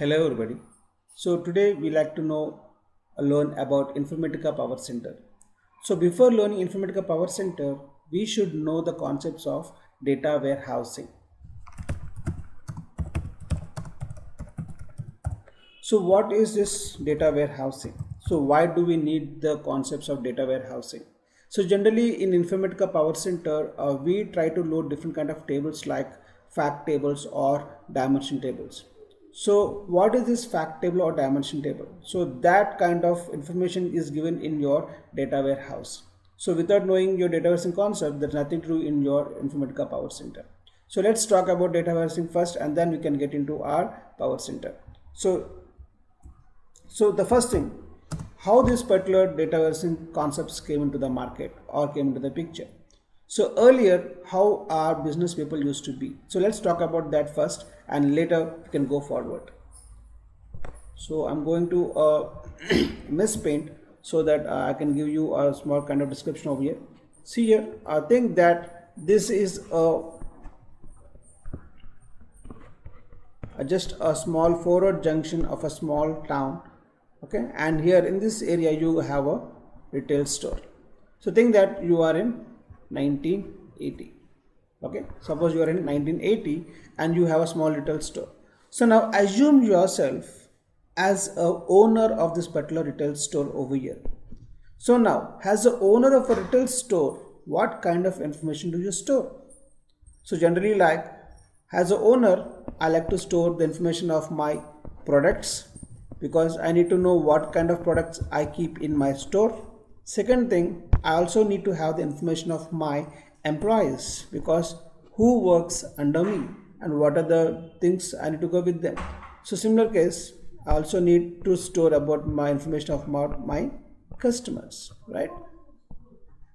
Hello everybody. So today we like to learn about Informatica Power Center. So before learning Informatica Power Center, we should know the concepts of data warehousing. So what is this data warehousing? So why do we need the concepts of data warehousing? So generally in Informatica Power Center, we try to load different kind of tables like fact tables or dimension tables. So what is this fact table or dimension table? So that kind of information is given in your data warehouse. So without knowing your data warehousing concept, there's nothing to do in your Informatica Power Center. So let's talk about data warehousing first, and then we can get into our Power Center. So the first thing, how this particular data warehousing concepts came into the market or came into the picture. So earlier, how our business people used to be. So let's talk about that first, and later we can go forward. So I'm going to mispaint so that I can give you a small kind of description over here. See here, I think that this is just a small forward junction of a small town. Okay, and here in this area you have a retail store. So think that you are in 1980. Okay, suppose you are in 1980 and you have a small retail store. So now assume yourself as a owner of this particular retail store over here. So now, as the owner of a retail store, what kind of information do you store? So generally, like as a owner, I like to store the information of my products, because I need to know what kind of products I keep in my store. Second thing, I also need to have the information of my employees, because who works under me and what are the things I need to go with them. So similar case, I also need to store about my information of my customers, right?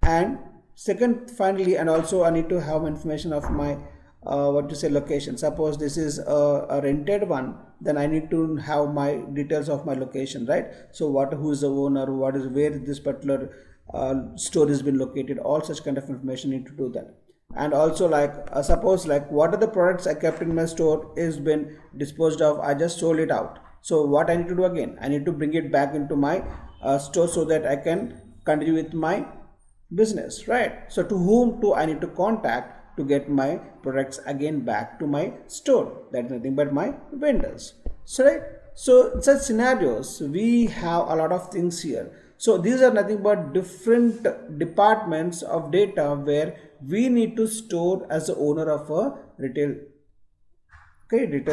And second, finally, and also I need to have information of my location. Suppose this is a rented one, then I need to have my details of my location, right? So who is the owner, where this particular store has been located, all such kind of information need to do that. And also like suppose like what are the products I kept in my store is been disposed of, I just sold it out. So what I need to do again, I need to bring it back into my store so that I can continue with my business, right? So to whom do I need to contact to get my products again back to my store? That's nothing but my vendors. So right, so in such scenarios we have a lot of things here. So these are nothing but different departments of data where we need to store as the owner of a retail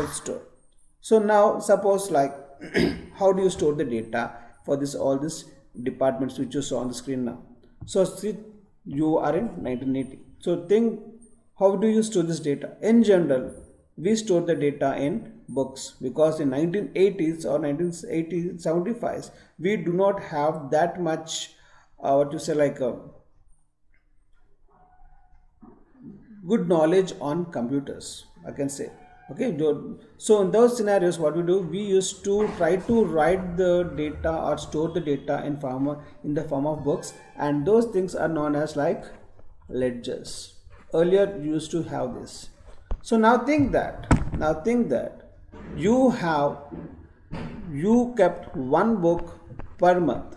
store. So now suppose like how do you store the data for all these departments which you saw on the screen now? So see, you are in 1980. So think, how do you store this data? In general, we store the data in books, because in 1980s or 1975s we do not have that much good knowledge on computers, I can say. Okay, so in those scenarios what we do, we used to try to write the data or store the data in the form of books, and those things are known as like ledgers. Earlier you used to have this. So now think that you kept one book per month.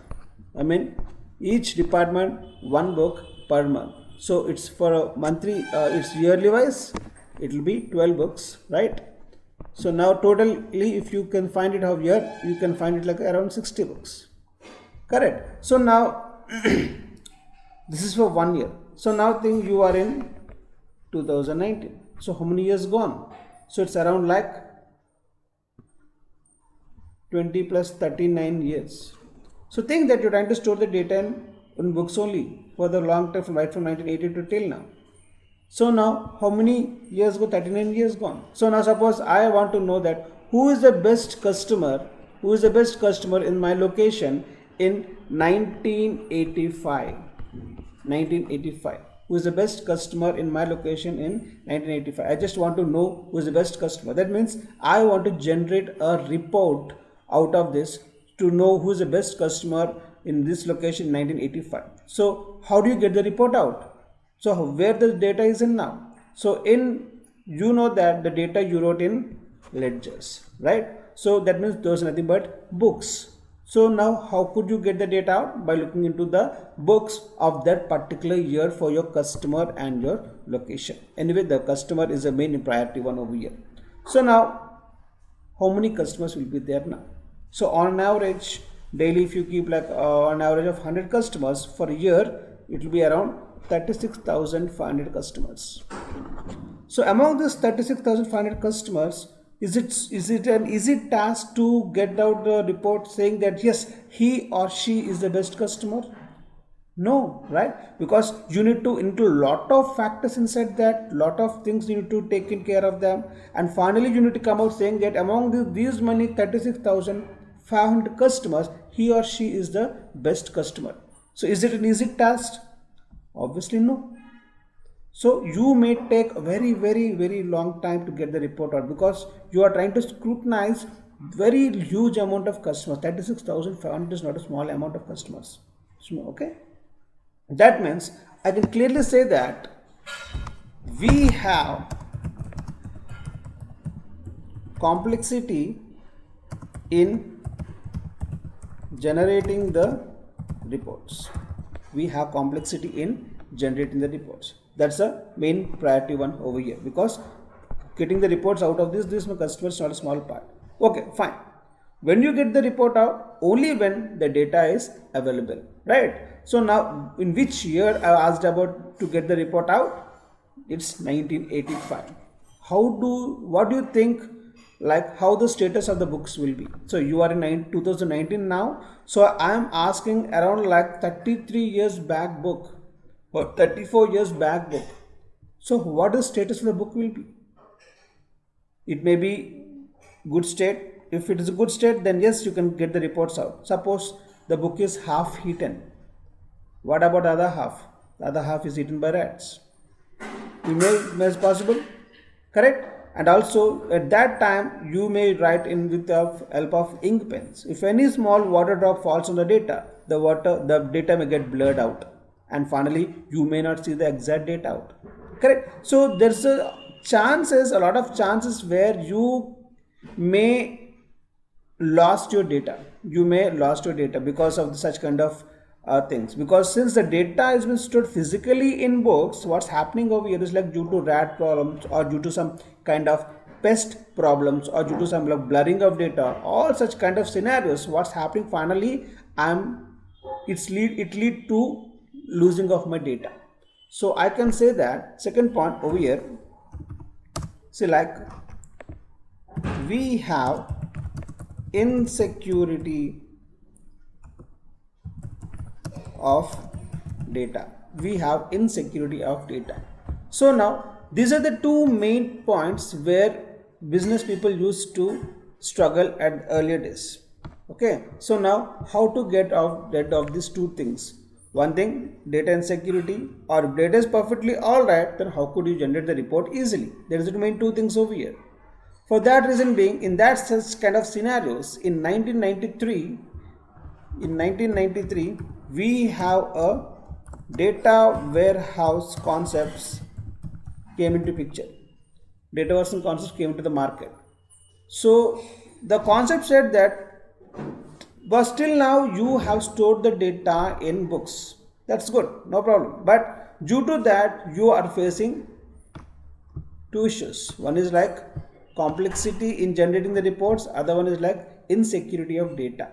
I mean each department one book per month. So it's for a monthly, it's yearly wise, it will be 12 books, right? So now totally if you can find it out here, you can find it like around 60 books, correct? So now this is for 1 year. So now think you are in 2019. So how many years gone? So it's around like 20 plus 39 years. So think that you're trying to store the data in books only for the long term, right from 1980 to till now. So now how many years go? 39 years gone. So now suppose I want to know that who is the best customer in my location in 1985. Who is the best customer in my location in 1985? I just want to know who is the best customer. That means I want to generate a report out of this to know who is the best customer in this location in 1985. So how do you get the report out? So where the data is in now? So you know that the data you wrote in ledgers, right? So that means those are nothing but books. So now how could you get the data out? By looking into the books of that particular year for your customer and your location. Anyway, the customer is the main priority one over here. So now how many customers will be there now? So on average, daily if you keep like on average of 100 customers for a year, it will be around 36,500 customers. So among this 36,500 customers, is it an easy task to get out the report saying that yes, he or she is the best customer? No, right? Because you need to include lot of factors inside that, lot of things you need to take in care of them, and finally you need to come out saying that among these many 36,500 customers, he or she is the best customer. So is it an easy task? Obviously no. So you may take a very long time to get the report out because you are trying to scrutinize very huge amount of customers. 36,500 is not a small amount of customers. Okay. That means I can clearly say that we have complexity in generating the reports. We have complexity in generating the reports. That's the main priority one over here because getting the reports out of this my customer is not a small part. Okay, fine. When you get the report out, only when the data is available, right? So now in which year I asked about to get the report out? It's 1985. What do you think, like how the status of the books will be? So you are in 2019 now. So I am asking around like 33 years back book or 34 years back book. So what the status of the book will be? It may be good state. If it is a good state, then yes, you can get the reports out. Suppose the book is half eaten. What about the other half? The other half is eaten by rats. You may as possible, correct? And also at that time you may write in with the help of ink pens. If any small water drop falls on the data, the data may get blurred out, and finally you may not see the exact data out. Correct? So there's a lot of chances where you may lost your data. You may lost your data because of such kind of things. Because since the data has been stored physically in books, what's happening over here is like due to rat problems or due to some kind of pest problems or due to some like blurring of data, all such kind of scenarios, what's happening finally, it lead to losing of my data. So I can say that second point over here, see like we have insecurity of data. We have insecurity of data. So now these are the two main points where business people used to struggle at earlier days. Okay, so now how to get rid of these two things? One thing, data insecurity, or if data is perfectly alright, then how could you generate the report easily? There is the main two things over here. For that reason being, in that such kind of scenarios, in 1993, we have a data warehouse concepts came into picture. Data warehouse concepts came into the market. So the concept said that, but still now you have stored the data in books. That's good, no problem. But due to that, you are facing two issues. One is like complexity in generating the reports, other one is like insecurity of data.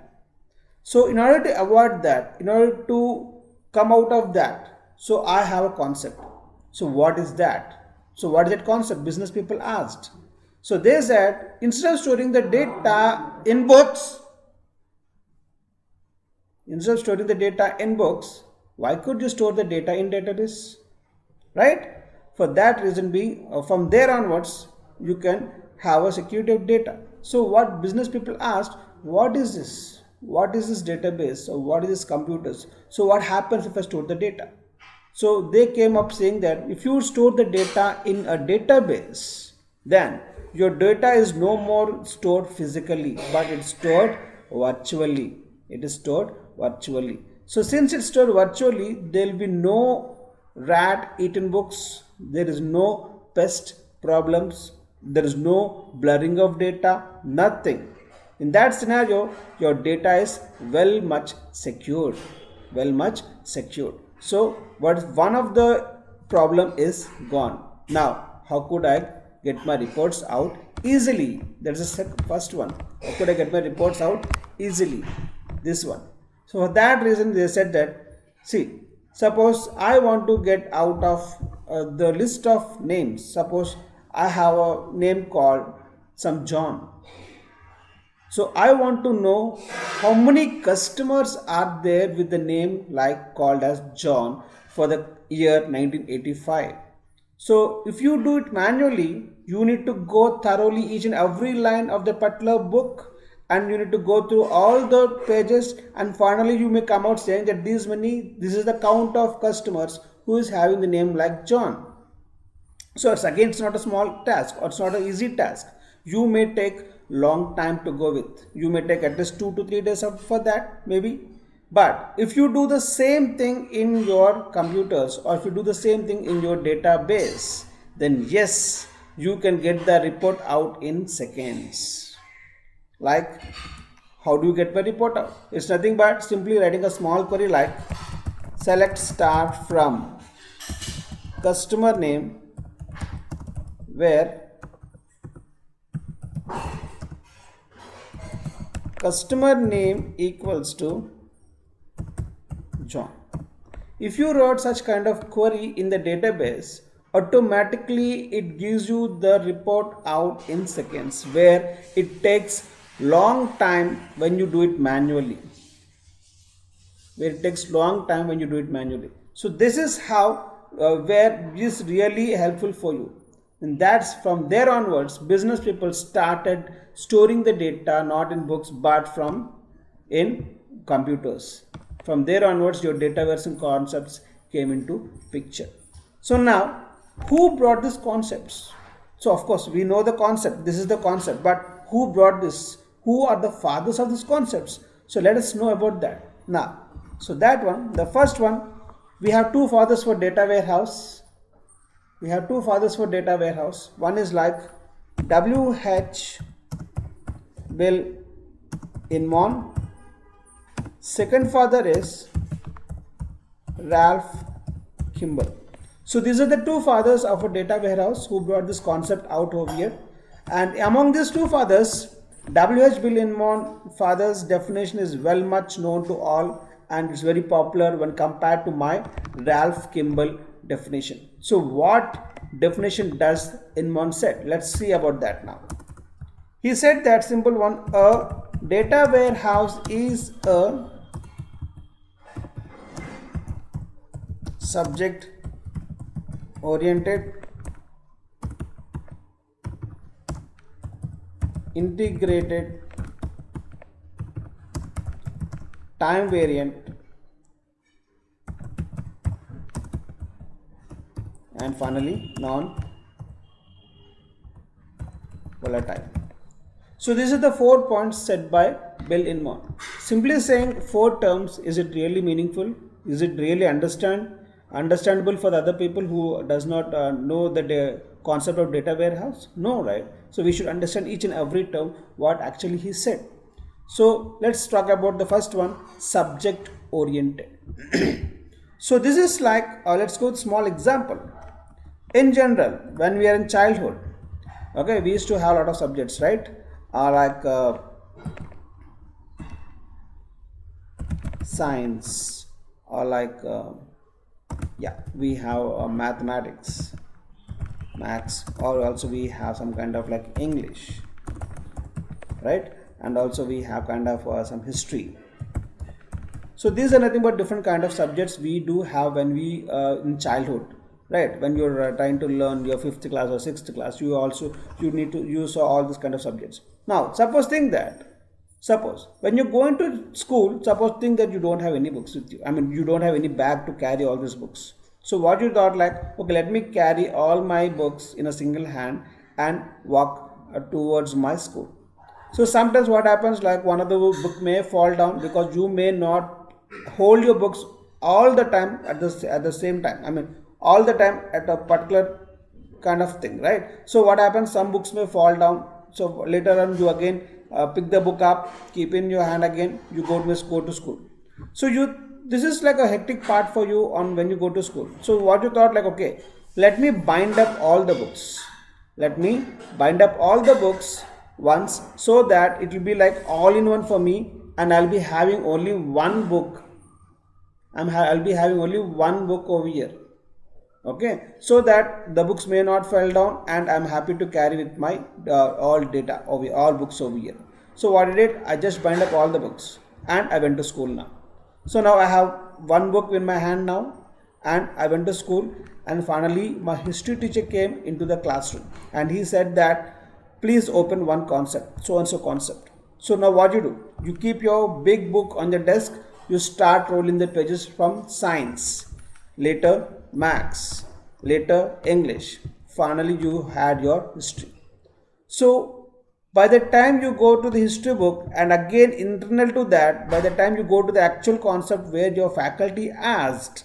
So in order to avoid that, in order to come out of that, so I have a concept. So what is that? So what is that concept? Business people asked. So they said, instead of storing the data in books, why could you store the data in database? Right? For that reason being, from there onwards, you can have a security of data. So what business people asked, what is this? What is this database? Or what is this computers? So what happens if I store the data? So they came up saying that if you store the data in a database, then your data is no more stored physically, but it's stored virtually. It is stored virtually. So since it's stored virtually, there will be no rat eaten books. There is no pest problems. There is no blurring of data, nothing. In that scenario, your data is well much secured. Well much secured. So what one of the problem is gone. Now, how could I get my reports out easily? That is the first one. How could I get my reports out easily? This one. So for that reason, they said that, see, suppose I want to get out of the list of names. Suppose I have a name called some John. So I want to know how many customers are there with the name like called as John for the year 1985. So if you do it manually, you need to go thoroughly each and every line of the particular book, and you need to go through all the pages, and finally you may come out saying that this is the count of customers who is having the name like John. So it's not a small task, or it's not an easy task. You may take long time to go with. You may take at least 2 to 3 days for that, maybe. But if you do the same thing in your computers, or if you do the same thing in your database, then yes, you can get the report out in seconds. Like, how do you get the report out? It's nothing but simply writing a small query like select star from customer name where customer name equals to John. If you wrote such kind of query in the database, automatically it gives you the report out in seconds, where it takes long time when you do it manually. So this is how where this really helpful for you. And that's from there onwards, business people started storing the data not in books but in computers. From there onwards, your dataverse and concepts came into picture. So now, who brought these concepts? So of course, we know the concept. This is the concept. But who brought this? Who are the fathers of these concepts? So let us know about that. Now, so that one, the first one, we have two fathers for data warehouse. One is like W.H. Bill Inman. Second father is Ralph Kimball. So these are the two fathers of a data warehouse who brought this concept out over here. And among these two fathers, W.H. Bill Inman father's definition is well much known to all, and it's very popular when compared to my Ralph Kimball definition. So what definition does Inman said? Let's see about that now. He said that simple one, a data warehouse is a subject oriented, integrated, time variant, and finally non-volatile. So these are the 4 points set by Bill Inman. Simply saying 4 terms, is it really meaningful? Is it really understandable for the other people who does not know the concept of data warehouse? No, right? So we should understand each and every term what actually he said. So let's talk about the first one, subject oriented. So this is like, let's go with small example. In general, when we are in childhood, okay, we used to have a lot of subjects, right? Like science, or like we have mathematics, or also we have some kind of like English, right? And also we have kind of some history. So these are nothing but different kind of subjects we do have when we in childhood, right? When you're trying to learn your 5th class or 6th class, you need to use all these kind of subjects. Now suppose when you go into school, think that you don't have any books with you. I mean, you don't have any bag to carry all these books. So what you thought, like, okay, let me carry all my books in a single hand and walk towards my school. So sometimes what happens, like one of the book may fall down because you may not hold your books all the time at the same time. I mean, all the time at a particular kind of thing, right? So what happens, some books may fall down. So later on you again pick the book up, keep in your hand again, you go to school. So this is like a hectic part for you on when you go to school. So what you thought, like, okay, let me bind up all the books. Let me bind up all the books once, so that it will be like all in one for me, and I'll be having only one book. I'll be having only one book over here. Okay, so that the books may not fall down, and I'm happy to carry with my all data over all books over here. So what I did, I just bind up all the books, and I went to school now. So now I have one book in my hand now, and I went to school, and finally my history teacher came into the classroom, and he said that please open one concept, so and so concept. So now what you do, you keep your big book on the desk, you start rolling the pages from science, later maths, later English, finally you had your history. So by the time you go to the history book, and again internal to that, by the time you go to the actual concept where your faculty asked,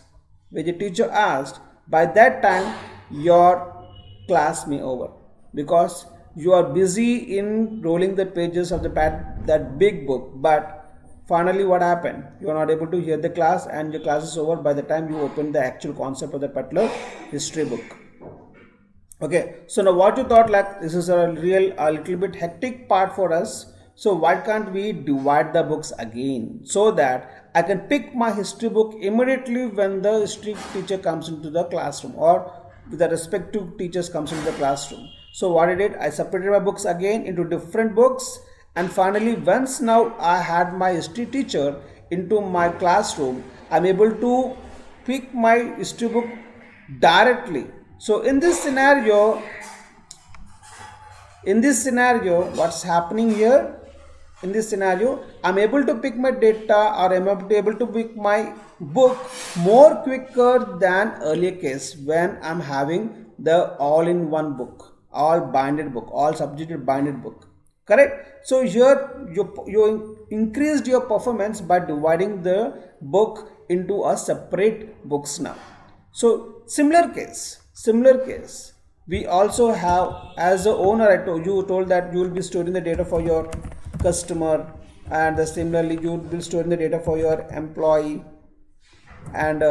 where the teacher asked, by that time your class may over, because you are busy in rolling the pages of that big book. But finally what happened, you are not able to hear the class, and your class is over by the time you open the actual concept of the particular history book. Okay, so now what you thought, like, this is a little bit hectic part for us. So why can't we divide the books again, so that I can pick my history book immediately when the history teacher comes into the classroom, or the respective teachers comes into the classroom. So what I did, I separated my books again into different books, and finally once now I had my history teacher into my classroom, I'm able to pick my history book directly. So in this scenario, what's happening here, in this scenario, I'm able to pick my data, or I'm able to pick my book more quicker than earlier case, when I'm having the all-in-one book, all binded book, all subject binded book. Correct? So here you increased your performance by dividing the book into a separate books now. So similar case, we also have, as the owner, you told that you will be storing the data for your customer, and similarly you will be storing the data for your employee, and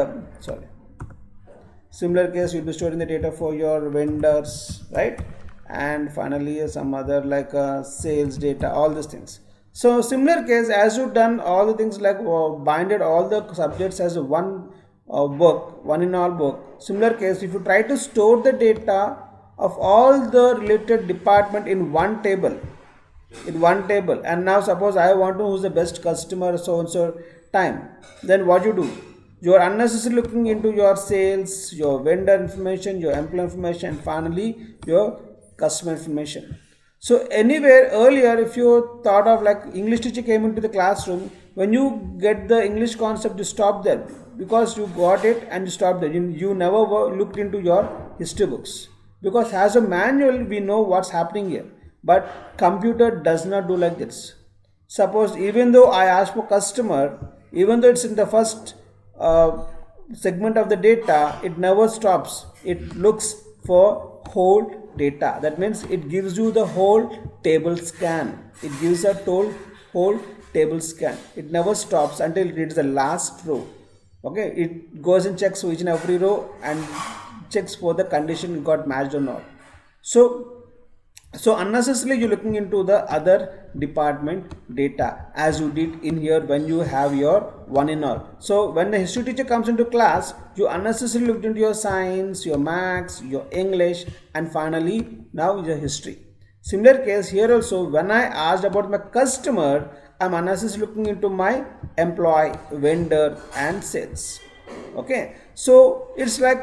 similar case you'll be storing the data for your vendors, right? And finally some other like sales data, all these things. So similar case, as you've done all the things like binded all the subjects as one book, one in all book. Similar case, if you try to store the data of all the related department in one table, and now suppose I want to know who's the best customer so and so time, then what you do, you are unnecessarily looking into your sales, your vendor information, your employee information, and finally your customer information. So anywhere earlier, if you thought of like English teacher came into the classroom, when you get the English concept, you stop there, because you got it and you stopped there. You never looked into your history books, because as a manual we know what's happening here, but computer does not do like this. Suppose even though I ask for customer, even though it's in the first segment of the data, it never stops. It looks for whole data. That means it gives you the whole table scan. It gives a whole table scan. It never stops until it reaches the last row. Okay, it goes and checks for each and every row and checks for the condition got matched or not. So unnecessarily you're looking into the other department data, as you did in here when you have your one in all. So when the history teacher comes into class, you unnecessarily looked into your science, your maths, your English, and finally now your history. Similar case here also, when I asked about my customer, I'm unnecessarily looking into my employee, vendor, and sales. Okay, so it's like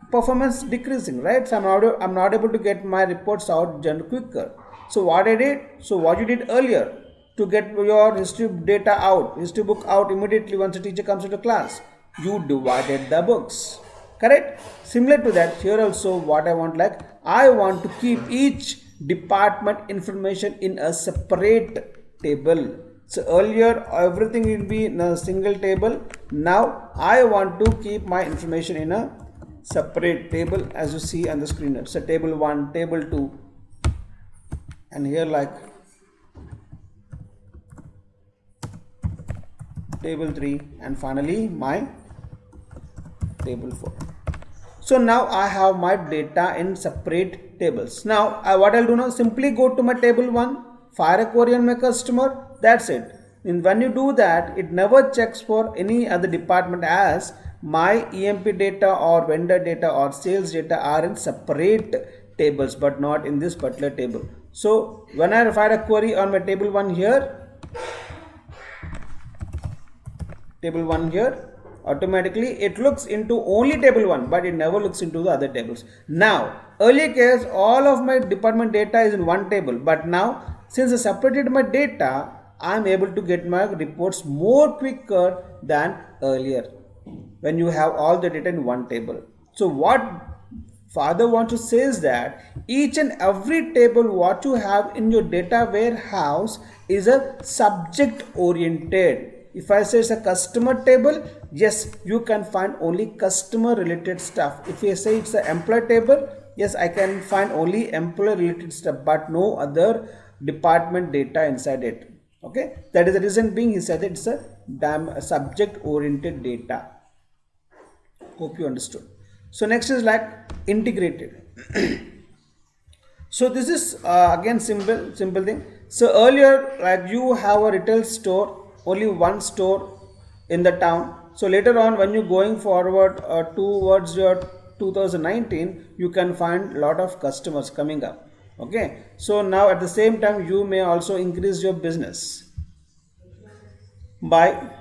performance decreasing, right? So I'm not able to get my reports out quicker. So what you did earlier to get your history data out, history book out immediately once the teacher comes into class, you divided the books. Correct? Similar to that, here also what I want to keep each department information in a separate table. So earlier everything will be in a single table. Now I want to keep my information in a separate table, as you see on the screen. So table 1, table 2, and here like table 3, and finally my table 4. So now I have my data in separate tables. Now what I'll do now, simply go to my table 1, fire a query on my customer, that's it. And when you do that, it never checks for any other department, as my EMP data or vendor data or sales data are in separate tables but not in this particular table. So when I fire a query on my table 1 here, automatically it looks into only table 1, but it never looks into the other tables. Now earlier case, all of my department data is in one table, but now since I separated my data, I am able to get my reports more quicker than earlier when you have all the data in one table. So what Father wants to say is that each and every table what you have in your data warehouse is a subject oriented. If I say it's a customer table, yes, you can find only customer related stuff. If I say it's an employee table, yes, I can find only employee related stuff, but no other department data inside it. Okay, that is the reason being he said it's a subject oriented data. Hope you understood. So next is like integrated. So this is again simple thing. So earlier, like you have a retail store, only one store in the town. So later on, when you're going forward towards your 2019, you can find a lot of customers coming up. Okay, so now at the same time you may also increase your business by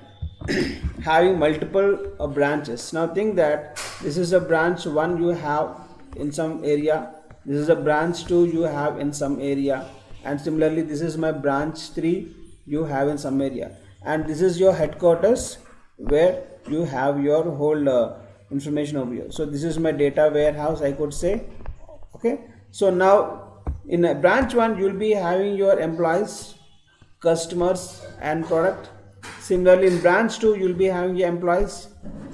having multiple branches. Now think that this is a branch 1 you have in some area, this is a branch 2 you have in some area, and similarly this is my branch 3 you have in some area, and this is your headquarters where you have your whole information over here. So this is my data warehouse, I could say. Okay, so now in a branch 1 you will be having your employees, customers and product. Similarly in branch 2 you will be having your employees,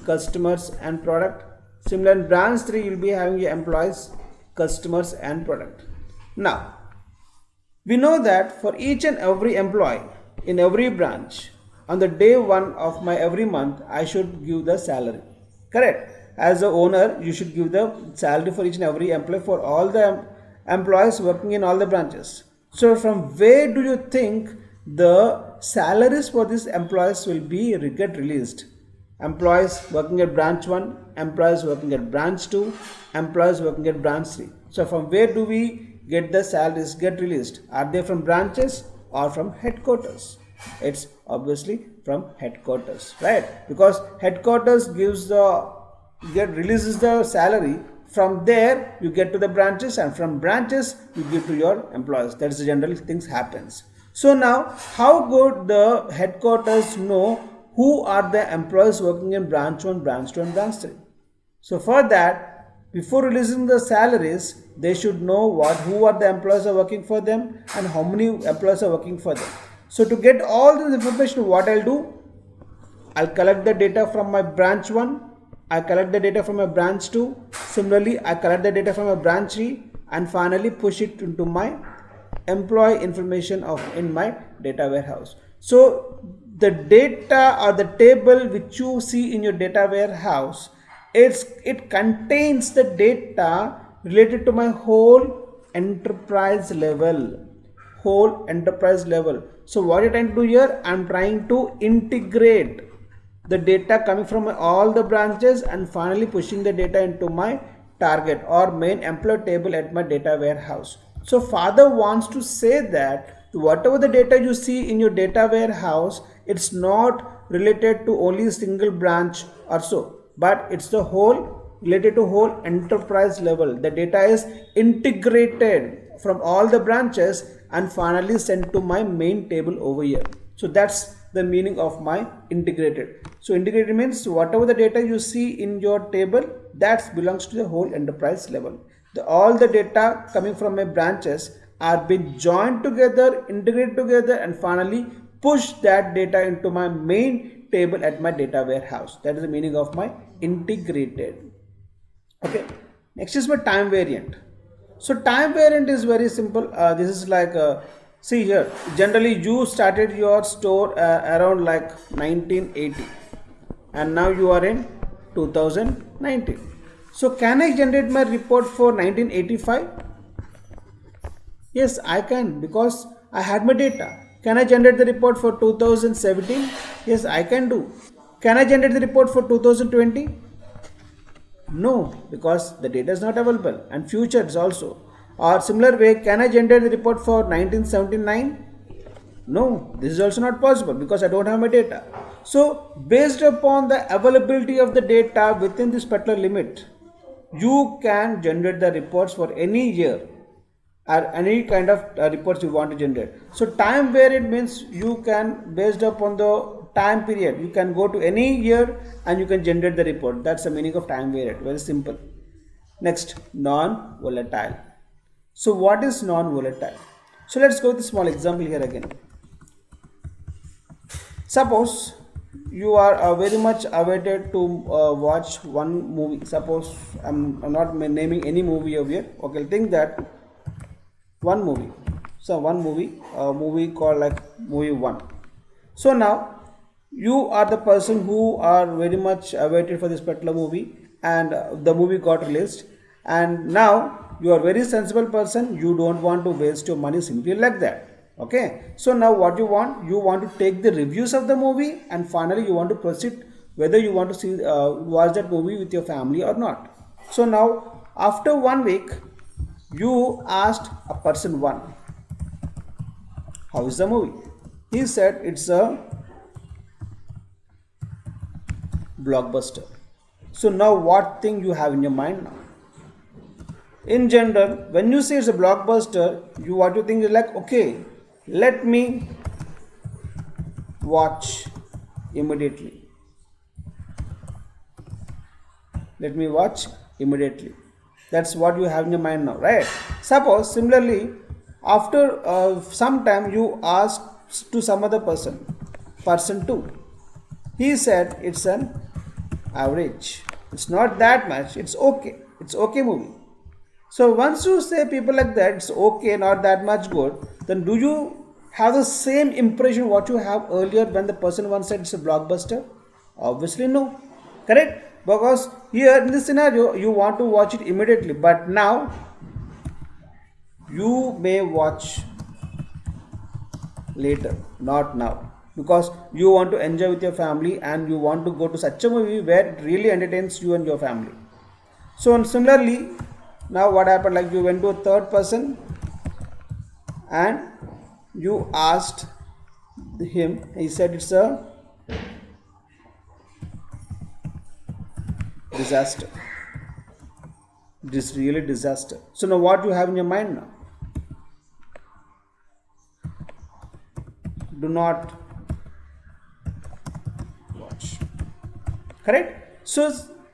customers and product. Similarly in branch 3 you will be having your employees, customers and product. Now we know that for each and every employee in every branch, on the day 1 of my every month I should give the salary. Correct? As a owner you should give the salary for each and every employee, for all the employees working in all the branches. So from where do you think the salaries for these employees will be get released? Employees working at branch 1, employees working at branch 2, employees working at branch 3. So from where do we get the salaries get released? Are they from branches or from headquarters? It's obviously from headquarters, right? Because headquarters releases the salary. From there you get to the branches, and from branches you give to your employees. That is the general things happens. So now how would the headquarters know who are the employees working in branch 1, branch 2 and branch 3? So for that, before releasing the salaries, they should know who are the employees are working for them and how many employees are working for them. So to get all this information, what I'll do, I'll collect the data from my branch 1, I collect the data from my branch 2, similarly I collect the data from my branch 3, and finally push it into my employee information in my data warehouse. So the data or the table which you see in your data warehouse, it contains the data related to my whole enterprise level. So what you're trying to do here, I'm trying to integrate the data coming from all the branches and finally pushing the data into my target or main employee table at my data warehouse. So Father wants to say that whatever the data you see in your data warehouse, it's not related to only a single branch or so, but it's the whole related to whole enterprise level. The data is integrated from all the branches and finally sent to my main table over here. So that's the meaning of my integrated. So integrated means whatever the data you see in your table, that belongs to the whole enterprise level. All the data coming from my branches are being joined together, integrated together, and finally push that data into my main table at my data warehouse. That is the meaning of my integrated. Okay, next is my time variant. So time variant is very simple. This is like See here, generally you started your store around like 1980 and now you are in 2019. So can I generate my report for 1985? Yes, I can because I had my data. Can I generate the report for 2017? Yes, I can do. Can I generate the report for 2020? No, because the data is not available and future is also. Or similar way, can I generate the report for 1979? No, this is also not possible because I don't have my data. So, based upon the availability of the data within this particular limit, you can generate the reports for any year or any kind of reports you want to generate. So, time varied means you can, based upon the time period, you can go to any year and you can generate the report. That's the meaning of time varied. Very simple. Next, non-volatile. So, what is non-volatile? So, let's go with a small example here again. Suppose you are very much awaited to watch one movie. Suppose I'm not naming any movie over here. Okay, think that one movie. So one movie, a movie called like movie one. So now you are the person who are very much awaited for this particular movie, and the movie got released, and now you are very sensible person. You don't want to waste your money simply like that. Okay, so now what you want to take the reviews of the movie, and finally you want to proceed whether you want to see watch that movie with your family or not. So now after 1 week you asked a person one, how is the movie? He said it's a blockbuster. So now what thing you have in your mind now? In general, when you say it's a blockbuster, you what you think is like, okay, let me watch immediately. Let me watch immediately. That's what you have in your mind now, right? Suppose similarly, after some time you ask to some other person, person 2. He said it's an average. It's not that much. It's okay. It's okay movie. So once you say people like that, it's okay, not that much good, then do you have the same impression what you have earlier when the person once said it's a blockbuster? Obviously no. Correct? Because here in this scenario, you want to watch it immediately, but now you may watch later, not now. Because you want to enjoy with your family and you want to go to such a movie where it really entertains you and your family. So and similarly, now what happened, like you went to a third person and you asked him, he said it's a disaster. It is really disaster. So now what you have in your mind now? Do not watch. Correct? So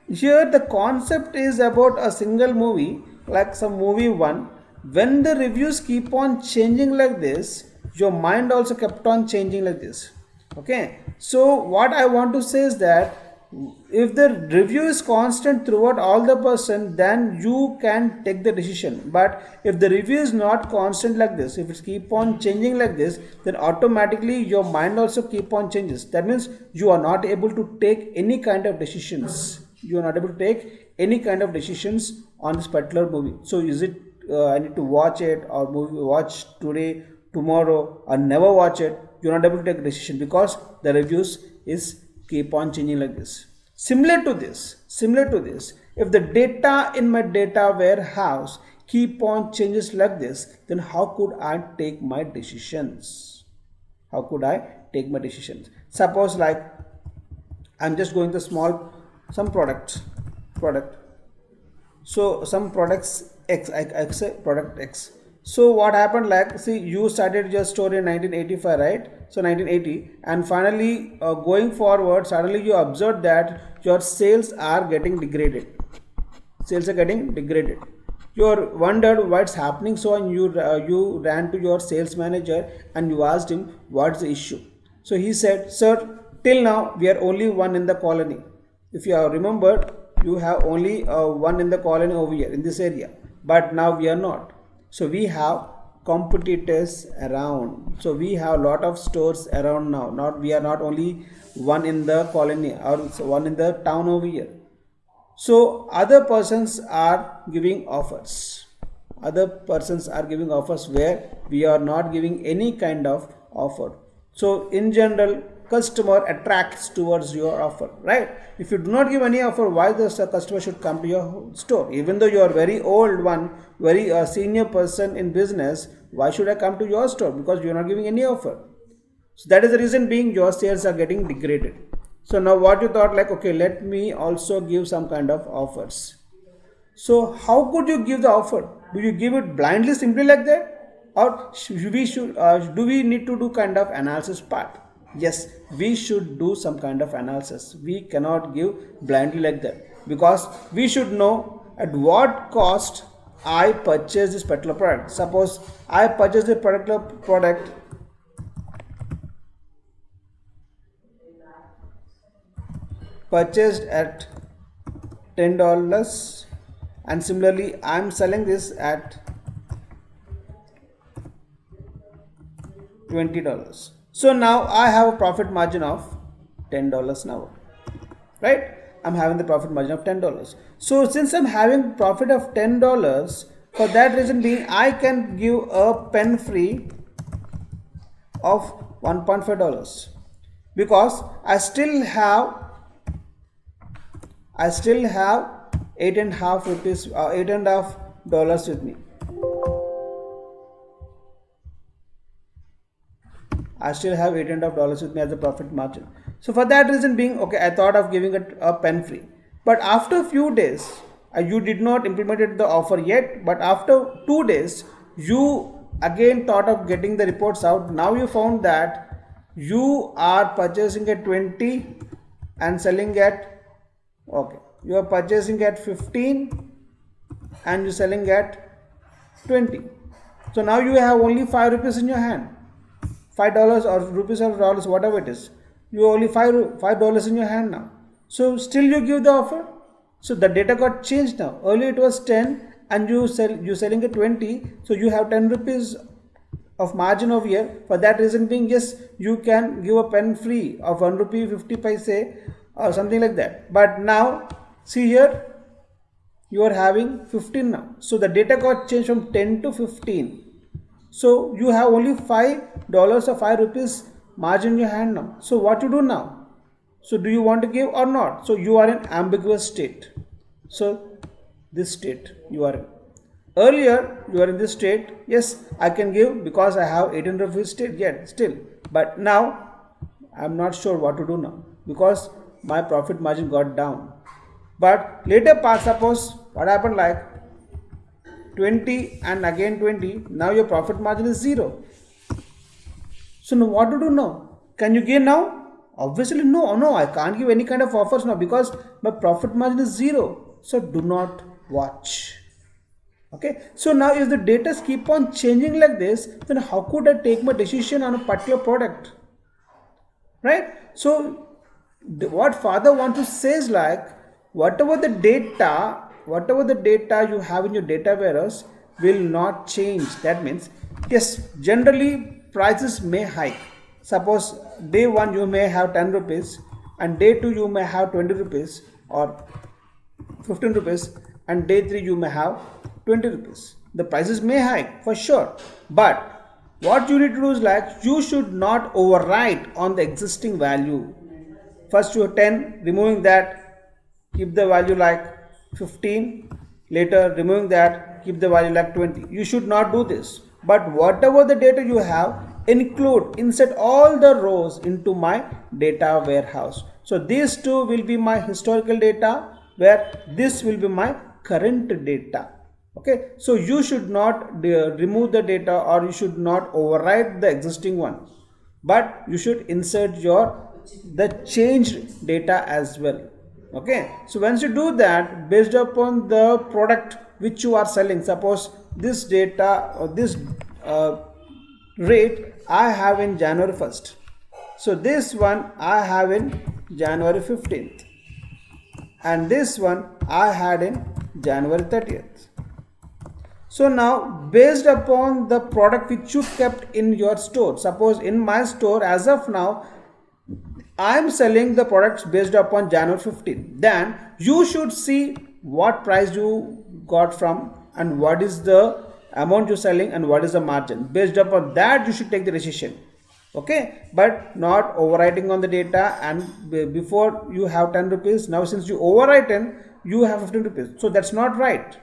here the concept is about a single movie, like some movie one. When the reviews keep on changing like this, your mind also kept on changing like this. Okay, so what I want to say is that if the review is constant throughout all the person, then you can take the decision. But if the review is not constant like this, if it keep on changing like this, then automatically your mind also keep on changes. That means you are not able to take any kind of decisions. You are not able to take any kind of decisions on this particular movie. So is it I need to watch it, or movie watch today, tomorrow, or never watch it? You are not able to take a decision because the reviews is keep on changing like this. Similar to this, if the data in my data warehouse keep on changes like this, then how could I take my decisions? How could I take my decisions? Suppose like I'm just going to some product. So some products X, product X. So what happened, like, see, you started your store in 1985, right? So 1980, and finally going forward, suddenly you observed that your sales are getting degraded. You wondered what's happening, so and you ran to your sales manager and you asked him what's the issue. So he said, sir, till now we are only one in the colony. If you have remembered, you have only one in the colony over here in this area, but now we are not. So we have competitors around. So we have a lot of stores around now. We are not only one in the colony or one in the town over here. So other persons are giving offers. Other persons are giving offers where we are not giving any kind of offer. So in general, customer attracts towards your offer, right? If you do not give any offer, why the customer should come to your store? Even though you are very old one, very senior person in business, why should I come to your store? Because you are not giving any offer. So that is the reason being your sales are getting degraded. So now what you thought, like, okay, let me also give some kind of offers. So how could you give the offer? Do you give it blindly, simply like that? Or do we need to do kind of analysis part? Yes, we should do some kind of analysis. We cannot give blindly like that, because we should know at what cost I purchase this particular product. Suppose I purchase this particular product purchased at $10, and similarly I am selling this at $20. So now I have a profit margin of $10 now, right? I'm having the profit margin of $10. So since I'm having profit of $10, for that reason being, I can give a pen free of $1.5, because I still have 8.5 rupees, $8.5 with me. I still have $8.5 with me as a profit margin. So for that reason being, okay, I thought of giving it a pen free. But after a few days, you did not implemented the offer yet, but after 2 days, you again thought of getting the reports out. Now you found that you are purchasing at 20 and selling at, okay, you are purchasing at 15 and you selling at 20. So now you have only 5 rupees in your hand. $5 or rupees or dollars, whatever it is, you only $5 in your hand now. So still you give the offer. So the data got changed now. Earlier it was 10 and you selling at 20. So you have 10 rupees of margin over here. For that reason being, yes, you can give a pen free of 1 rupee 50 paise or something like that. But now see here, you are having 15 now. So the data got changed from 10 to 15. So you have only $5 or 5 rupees margin in your hand now. So what you do now? So do you want to give or not? So you are in ambiguous state. So this state you are in. Earlier you are in this state. Yes, I can give because I have 18 rupees state yet still. But now I am not sure what to do now, because my profit margin got down. But later part, suppose what happened, like 20 and again 20, now your profit margin is 0. So now what to do now? Can you gain now? Obviously no, I can't give any kind of offers now because my profit margin is 0. So do not watch. Okay, so now if the data keep on changing like this, then how could I take my decision on a particular product, right? So what father wants to say is, like, whatever the data you have in your data warehouse will not change. That means, yes, generally prices may hike. Suppose day 1 you may have 10 rupees and day 2 you may have 20 rupees or 15 rupees and day 3 you may have 20 rupees. The prices may hike for sure, but what you need to do is, like, you should not overwrite on the existing value. First you have 10, removing that, keep the value like 15, later removing that, keep the value like 20. You should not do this. But whatever the data you have, insert all the rows into my data warehouse. So these two will be my historical data, where this will be my current data. Okay, so you should not remove the data, or you should not overwrite the existing one, but you should insert the changed data as well. Okay, so once you do that, based upon the product which you are selling, suppose this data or this rate I have in January 1st. So this one I have in January 15th, and this one I had in January 30th. So now based upon the product which you kept in your store, suppose in my store as of now I am selling the products based upon January 15, then you should see what price you got from and what is the amount you're selling and what is the margin. Based upon that you should take the decision. Okay, but not overwriting on the data, and before you have 10 rupees, now since you overwrite 10 you have 15 rupees, so that's not right.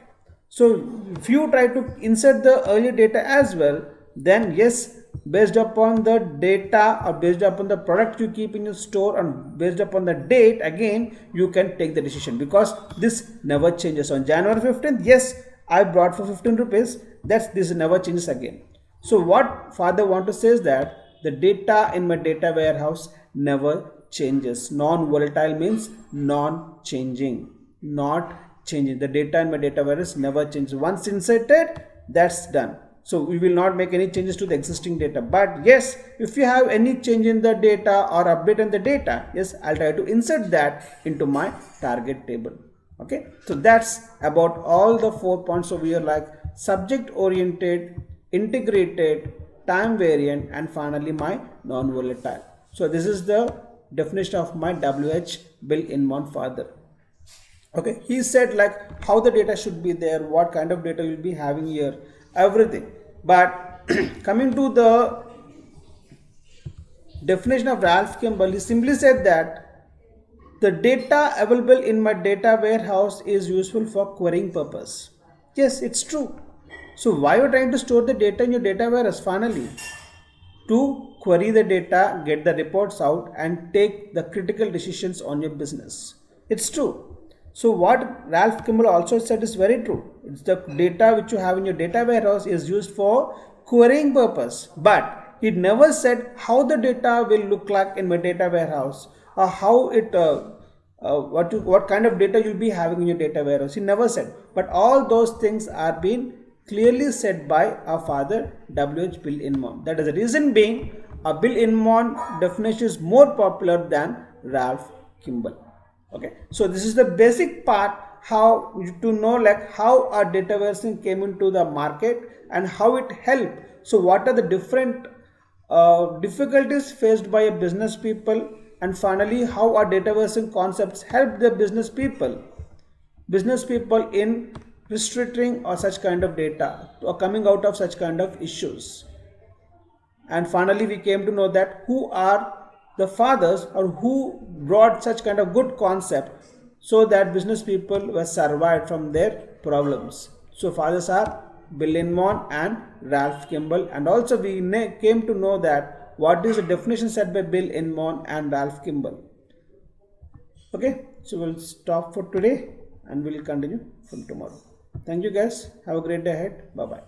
So if you try to insert the early data as well, then yes, based upon the data or based upon the product you keep in your store and based upon the date, again you can take the decision, because this never changes. On January 15th, yes, I brought for 15 rupees, that's this never changes again. So what father want to say is that the data in my data warehouse never changes. Non-volatile means non-changing, not changing. The data in my data warehouse never changes. Once inserted, that's done. So we will not make any changes to the existing data. But yes, if you have any change in the data or update in the data, yes, I'll try to insert that into my target table. Okay, so that's about all the 4 points over here, like subject oriented, integrated, time variant, and finally my non-volatile. So this is the definition of my WH Bill Inmon father. Okay, he said like how the data should be there, what kind of data you'll be having here, everything. But coming to the definition of Ralph Kimball, he simply said that the data available in my data warehouse is useful for querying purpose. Yes, it's true. So why are you trying to store the data in your data warehouse? Finally, to query the data, get the reports out, and take the critical decisions on your business. It's true. So what Ralph Kimball also said is very true. It's the data which you have in your data warehouse is used for querying purpose. But he never said how the data will look like in my data warehouse, or how it what kind of data you'll be having in your data warehouse. He never said. But all those things are being clearly said by our father W.H. Bill Inmon. That is the reason being a Bill Inmon definition is more popular than Ralph Kimball. Okay, so this is the basic part, how to know like how our data warehousing came into the market and how it helped. So what are the different difficulties faced by a business people, and finally how our data warehousing concepts help the business people in restricting or such kind of data or coming out of such kind of issues. And finally we came to know that who are the fathers or who brought such kind of good concept so that business people were survived from their problems. So fathers are Bill Inmon and Ralph Kimball, and also we came to know that what is the definition set by Bill Inmon and Ralph Kimball. Okay, so we'll stop for today and we'll continue from tomorrow. Thank you guys. Have a great day ahead. Bye bye.